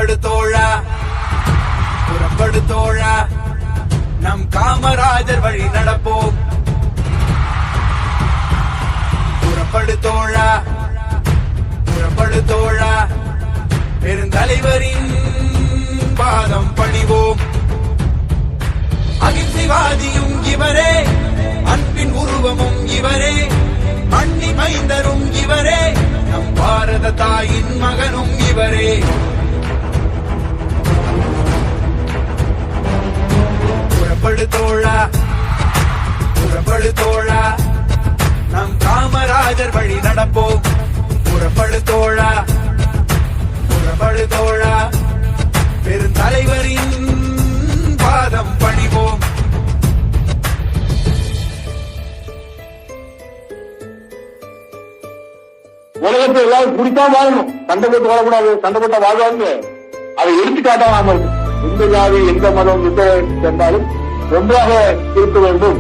புறப்படு தோழா புறப்படு தோழா நம் காமராஜர் வழி நடப்போம். புறப்படு தோழா புறப்படு தோழா பெருந்தலைவரின் பாதம் பணிவோம். அகிம்சைவாதியும் இவரே, அன்பின் உருவமும் இவரே, மண்ணி மைந்தரும் இவரே, நம் பாரத தாயின் மகனும் இவரே. புறப்படு தோழா புறப்படு தோழா நம் காமராஜர் வழி நடப்போம். புறப்படு தோழா புறப்படு தோழா பெருந்தலைவரின் பாதம் பணிவோம். உலகத்தை எல்லாரும் குடித்தா வாழணும், சண்டை போட்டு வாழக்கூடாது. சண்டை போட்டா வாழ்வாங்க, அதை எடுத்துக்காட்டாம இருக்கு. எந்த ஜாதி எந்த மதம் எந்த சென்றாலும் ஒன்றாக இருக்க வேண்டும்.